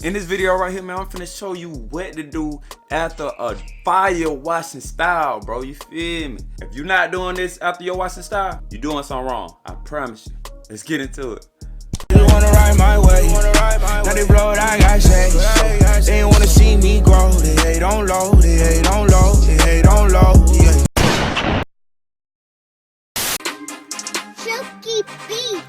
In this video right here, man, I'm finna show you what to do after a fire washing style, bro. You feel me? If you're not doing this after your washing style, you're doing something wrong. I promise you. Let's get into it. You wanna ride my way. Now they blow it, I got shades. They ain't wanna see me grow. They hate on low, they hate on low, they hate on low, yeah. Silky beat.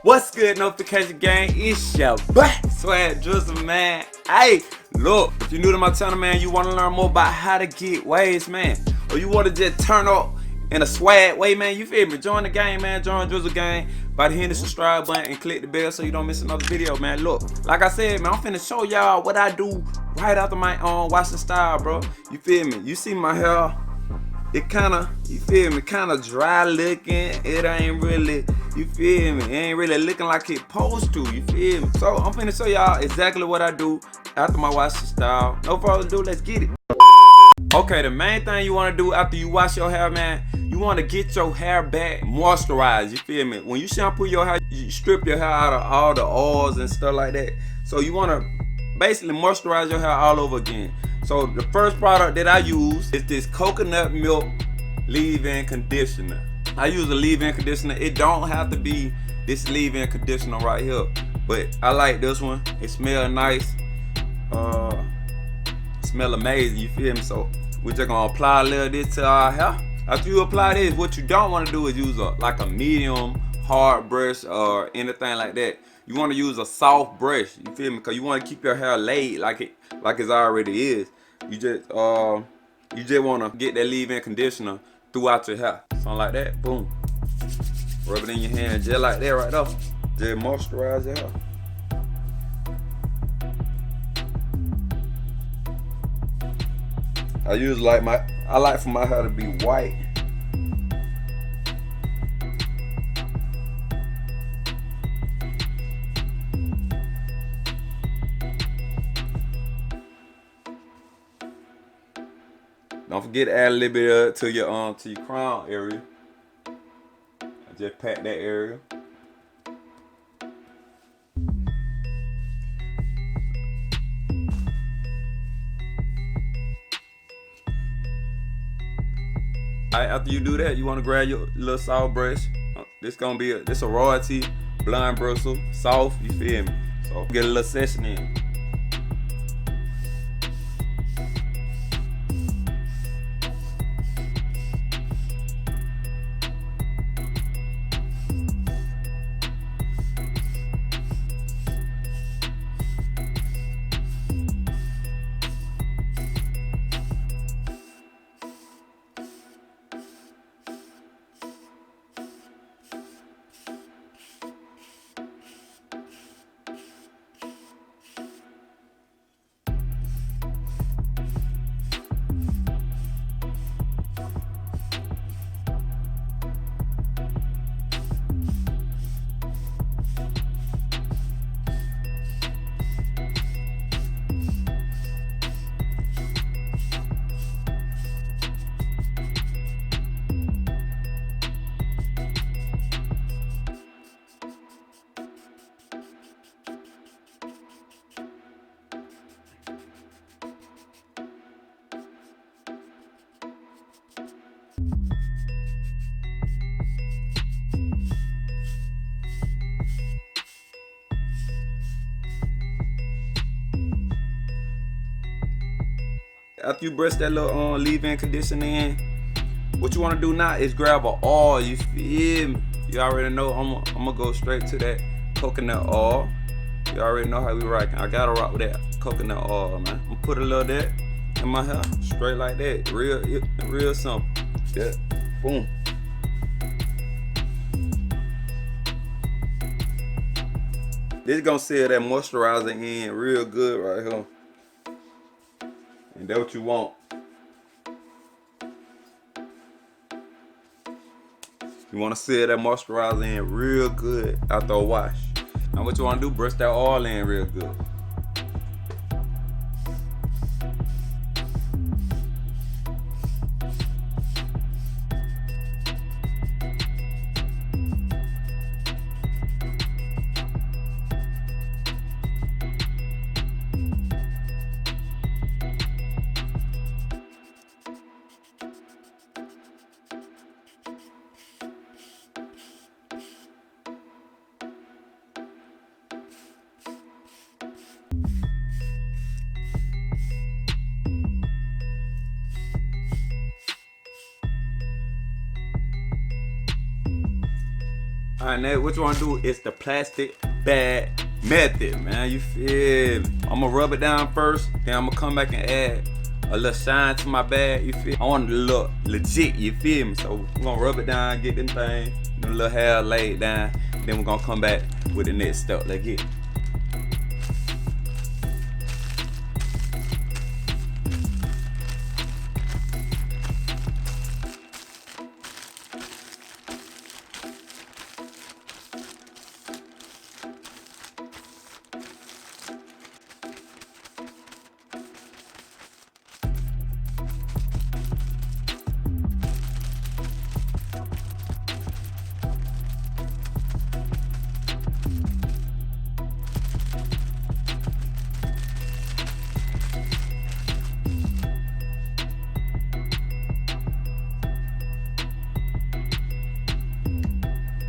What's good, notification gang? It's your boy, SwaggDrizzle, man. Hey, look, if you're new to my channel, man, you want to learn more about how to get waves, man, or you want to just turn up in a swag way, man, you feel me? Join the gang, man. Join Drizzle gang by hitting the subscribe button and click the bell so you don't miss another video, man. Look, like I said, man, I'm finna show y'all what I do right after my washing style, bro. You feel me? You see my hair? It kinda, you feel me, kinda dry looking. It ain't really, you feel me, it ain't really looking like it supposed to, you feel me? So I'm finna show y'all exactly what I do after my washing style. No further ado, let's get it. Okay, the main thing you wanna do after you wash your hair, man, you wanna get your hair back moisturized, you feel me? When you shampoo your hair, you strip your hair out of all the oils and stuff like that. So you wanna basically moisturize your hair all over again. So the first product that I use is this coconut milk leave-in conditioner. I use a leave-in conditioner. It don't have to be this leave-in conditioner right here, but I like this one. It smells nice. Smell amazing, you feel me? So we're just gonna apply a little of this to our hair. After you apply this, what you don't want to do is use like a medium hard brush or anything like that. You want to use a soft brush, you feel me? Because you want to keep your hair laid like it already is. You just want to get that leave-in conditioner throughout your hair, something like that. Boom, rub it in your hand just like that right there. Just moisturize your hair. I like for my hair to be white. Don't forget to add a little bit to your crown area. Just pat that area. Alright, after you do that, you want to grab your little soft brush. This a royalty blonde bristle, soft. You feel me? So get a little session in. After you brush that little leave-in conditioner in, what you want to do now is grab a oil. You feel me? You already know I'm gonna go straight to that coconut oil. You already know how we rockin'. I gotta rock with that coconut oil, man. I'm gonna put a little of that in my hair, straight like that. Real simple. Yeah, boom. This gonna seal that moisturizer in real good right here. And that's what you want. You want to seal that moisturizer in real good after a wash. Now what you want to do, brush that oil in real good. Alright, now what you want to do is the plastic bag method, man. You feel me? I'm gonna rub it down first, then I'm gonna come back and add a little shine to my bag. You feel me? I want it to look legit, you feel me? So we're gonna rub it down, get them things, the little hair laid down, then we're gonna come back with the next step. Let's get it.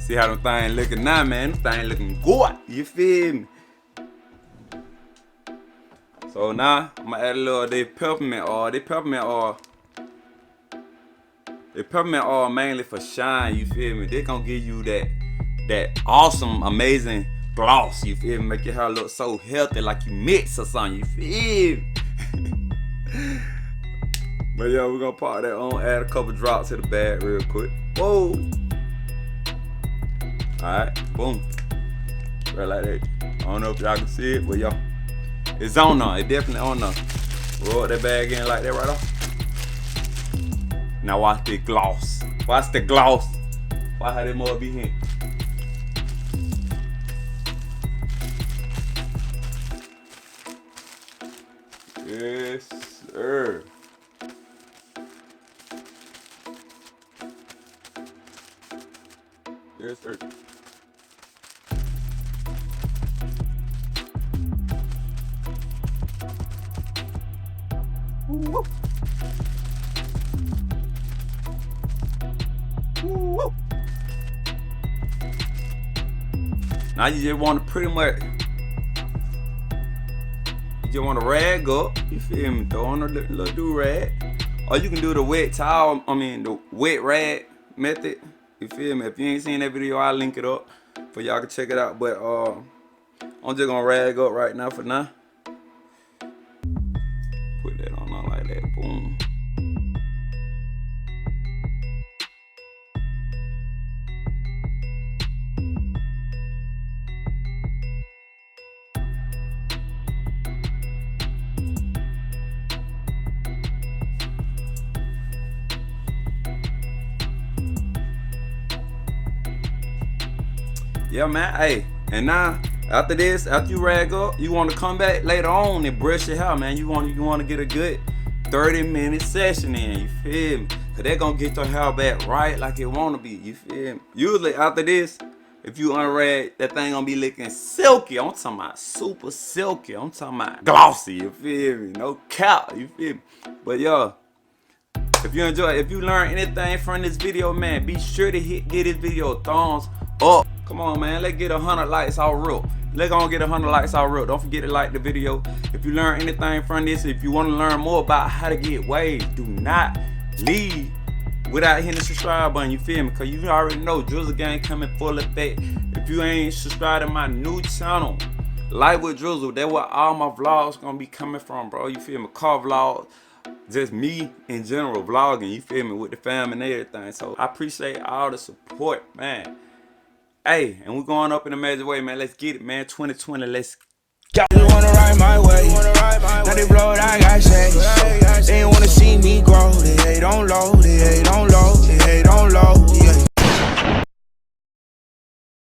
See how them things looking now, man. Them things looking good. You feel me? So now I'm gonna add a little of the peppermint oil. The peppermint oil mainly for shine. You feel me? They gonna give you that awesome, amazing gloss. You feel me? Make your hair look so healthy, like you mix or something. You feel me? But yeah, we're gonna pop that on. Add a couple drops to the bag real quick. Whoa. Alright, boom. Right like that. I don't know if y'all can see it, but y'all, it's on now. It's definitely on now. Roll that bag in like that right off. Now watch the gloss. Watch the gloss. Watch how that more be here. Yes, sir. Yes, sir. Woo. Woo. Now you just want to pretty much, you just want to rag up, you feel me? Throw on a little do-rag. Or you can do the wet towel, the wet rag method. You feel me? If you ain't seen that video, I'll link it up for y'all can check it out. But I'm just gonna rag up right now for now. Put that on like that, boom. Yeah, man, hey, and now after this, after you rag up, you want to come back later on and brush your hair, man. You want to get a good 30-minute session in, you feel me? Cause they're gonna get your hair back right like it wanna be, you feel me? Usually after this, if you unrag, that thing gonna be looking silky. I'm talking about super silky. I'm talking about glossy, you feel me? No cap, you feel me? But yo, if you enjoy, if you learn anything from this video, man, be sure to give this video a thumbs up. Come on, man, let's get 100 likes all real. Let's go get 100 likes all real. Don't forget to like the video. If you learn anything from this, if you want to learn more about how to get waves, do not leave without hitting the subscribe button, you feel me? Cause you already know Drizzle gang coming full effect. If you ain't subscribed to my new channel, Life with Drizzle, that's where all my vlogs gonna be coming from, bro. You feel me? Car vlogs, just me in general vlogging, you feel me, with the fam and everything. So I appreciate all the support, man. Hey, and we're going up in a major way, man. Let's get it, man. 2020, let's go. You wanna ride my way. Now they blow it, I got shades. They wanna see me grow. They hate on low, they hate on low, they hate on low.